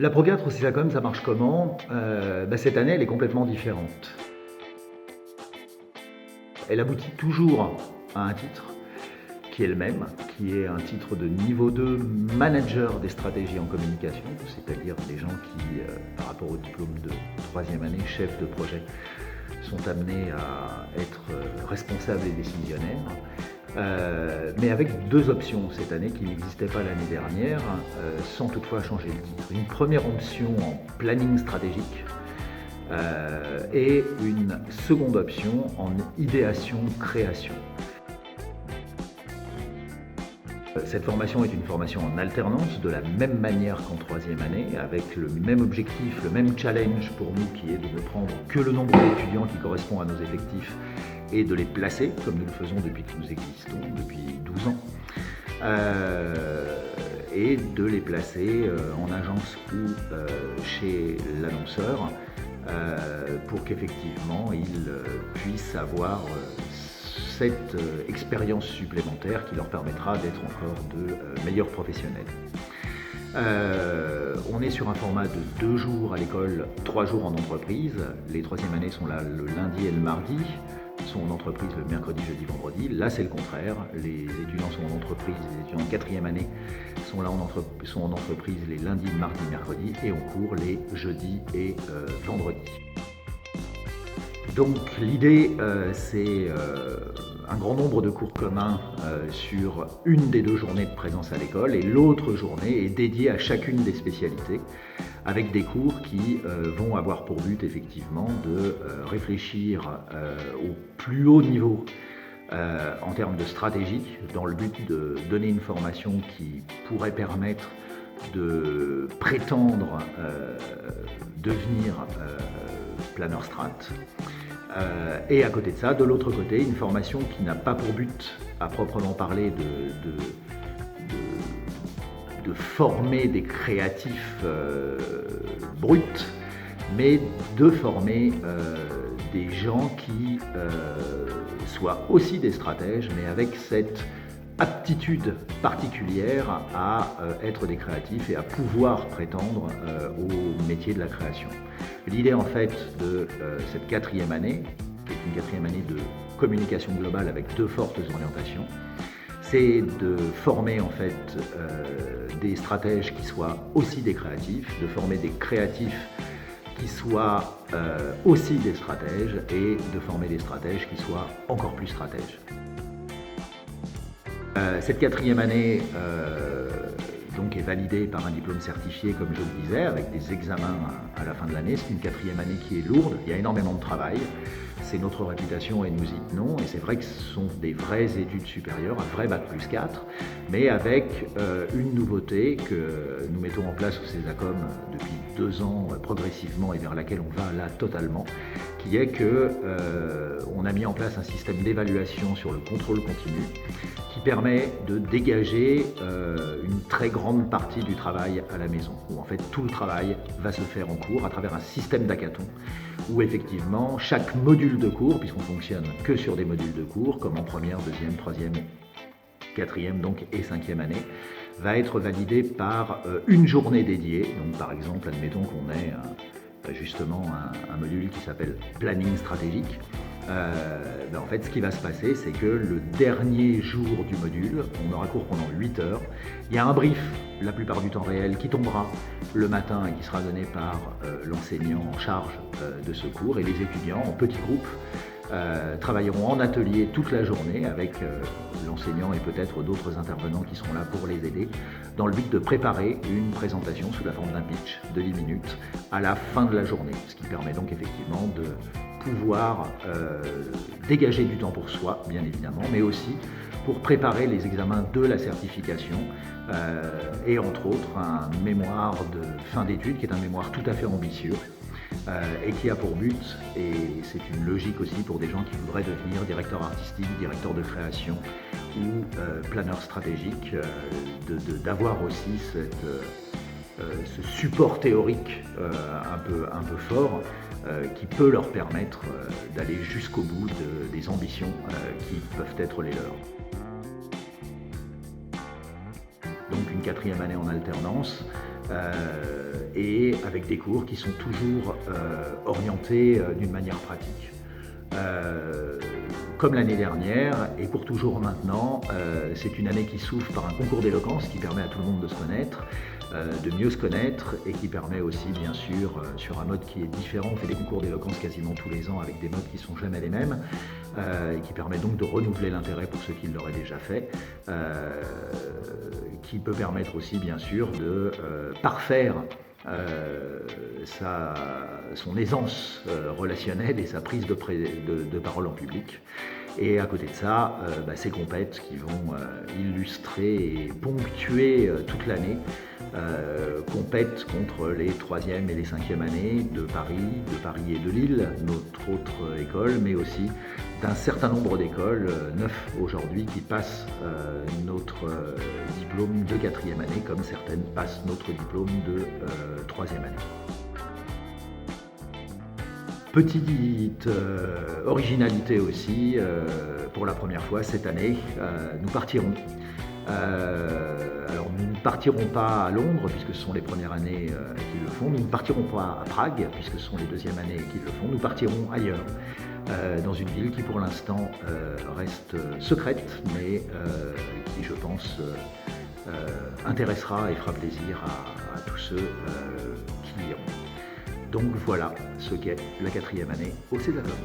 La Pro 4 au Césacom, ça marche comment? Cette année, elle est complètement différente. Elle aboutit toujours à un titre qui est le même, qui est un titre de niveau 2 manager des stratégies en communication, c'est-à-dire des gens qui, par rapport au diplôme de troisième année, chef de projet, sont amenés à être responsables et décisionnaires, mais avec deux options cette année qui n'existaient pas l'année dernière, sans toutefois changer le titre. Une première option en planning stratégique et une seconde option en idéation-création. Cette formation est une formation en alternance, de la même manière qu'en troisième année, avec le même objectif, le même challenge pour nous qui est de ne prendre que le nombre d'étudiants qui correspond à nos effectifs et de les placer, comme nous le faisons depuis que nous existons, depuis 12 ans, et de les placer en agence ou chez l'annonceur pour qu'effectivement ils puissent avoir cette expérience supplémentaire qui leur permettra d'être encore de meilleurs professionnels. On est sur un format de 2 jours à l'école, 3 jours en entreprise. Les troisième années sont là le lundi et le mardi, sont en entreprise le mercredi, jeudi, vendredi. Là, c'est le contraire. Les étudiants sont en entreprise, les étudiants de quatrième année sont là sont en entreprise les lundis, mardis, mercredis et en cours les jeudis et vendredis. Donc l'idée, c'est un grand nombre de cours communs sur une des 2 journées de présence à l'école et l'autre journée est dédiée à chacune des spécialités avec des cours qui vont avoir pour but effectivement de réfléchir au plus haut niveau en termes de stratégie, dans le but de donner une formation qui pourrait permettre de prétendre devenir planeur strat. Et à côté de ça, de l'autre côté, une formation qui n'a pas pour but à proprement parler de former des créatifs bruts, mais de former des gens qui soient aussi des stratèges, mais avec cette aptitude particulière à être des créatifs et à pouvoir prétendre au métier de la création. L'idée en fait de cette quatrième année, qui est une quatrième année de communication globale avec 2 fortes orientations, c'est de former en fait des stratèges qui soient aussi des créatifs, de former des créatifs qui soient aussi des stratèges et de former des stratèges qui soient encore plus stratèges. Cette quatrième année donc est validée par un diplôme certifié, comme je le disais, avec des examens à la fin de l'année. C'est une quatrième année qui est lourde, il y a énormément de travail. C'est notre réputation et nous y tenons. Et c'est vrai que ce sont des vraies études supérieures, un vrai bac plus 4, mais avec une nouveauté que nous mettons en place au Césacom depuis 2 ans progressivement et vers laquelle on va là totalement, qui est que on a mis en place un système d'évaluation sur le contrôle continu qui permet de dégager une très grande partie du travail à la maison, où en fait tout le travail va se faire en cours à travers un système d'hackathon, où effectivement chaque module de cours, puisqu'on fonctionne que sur des modules de cours, comme en première, deuxième, troisième, quatrième donc et cinquième année, va être validé par une journée dédiée. Donc par exemple, admettons qu'on ait justement un module qui s'appelle planning stratégique. En fait, ce qui va se passer, c'est que le dernier jour du module, on aura cours pendant 8 heures. Il y a un brief, la plupart du temps réel, qui tombera le matin et qui sera donné par l'enseignant en charge de ce cours. Et les étudiants, en petits groupes, travailleront en atelier toute la journée avec l'enseignant et peut-être d'autres intervenants qui seront là pour les aider, dans le but de préparer une présentation sous la forme d'un pitch de 10 minutes à la fin de la journée, ce qui permet donc effectivement de pouvoir dégager du temps pour soi, bien évidemment, mais aussi pour préparer les examens de la certification et entre autres un mémoire de fin d'études qui est un mémoire tout à fait ambitieux et qui a pour but, et c'est une logique aussi pour des gens qui voudraient devenir directeur artistique, directeur de création ou planeur stratégique, d'avoir aussi ce support théorique un peu fort qui peut leur permettre d'aller jusqu'au bout des ambitions qui peuvent être les leurs. Donc une quatrième année en alternance, et avec des cours qui sont toujours orientés d'une manière pratique. Comme l'année dernière, et pour toujours maintenant, c'est une année qui s'ouvre par un concours d'éloquence qui permet à tout le monde de se connaître, de mieux se connaître, et qui permet aussi, bien sûr, sur un mode qui est différent, on fait des concours d'éloquence quasiment tous les ans avec des modes qui ne sont jamais les mêmes, et qui permet donc de renouveler l'intérêt pour ceux qui l'auraient déjà fait, qui peut permettre aussi, bien sûr, de parfaire son aisance relationnelle et sa prise de parole en public. Et à côté de ça, ces compètes qui vont illustrer et ponctuer toute l'année, compètes contre les 3e et les 5e années de Paris et de Lille, notre autre école, mais aussi d'un certain nombre d'écoles, 9 aujourd'hui, qui passent notre diplôme de 4e année, comme certaines passent notre diplôme de 3e année. Petite originalité aussi, pour la première fois cette année, nous partirons. Alors nous ne partirons pas à Londres puisque ce sont les premières années qui le font, nous ne partirons pas à Prague puisque ce sont les 2e années qui le font, nous partirons ailleurs, dans une ville qui pour l'instant reste secrète mais qui je pense intéressera et fera plaisir à tous ceux qui iront. Donc voilà ce qu'est la 4e année au Césarium.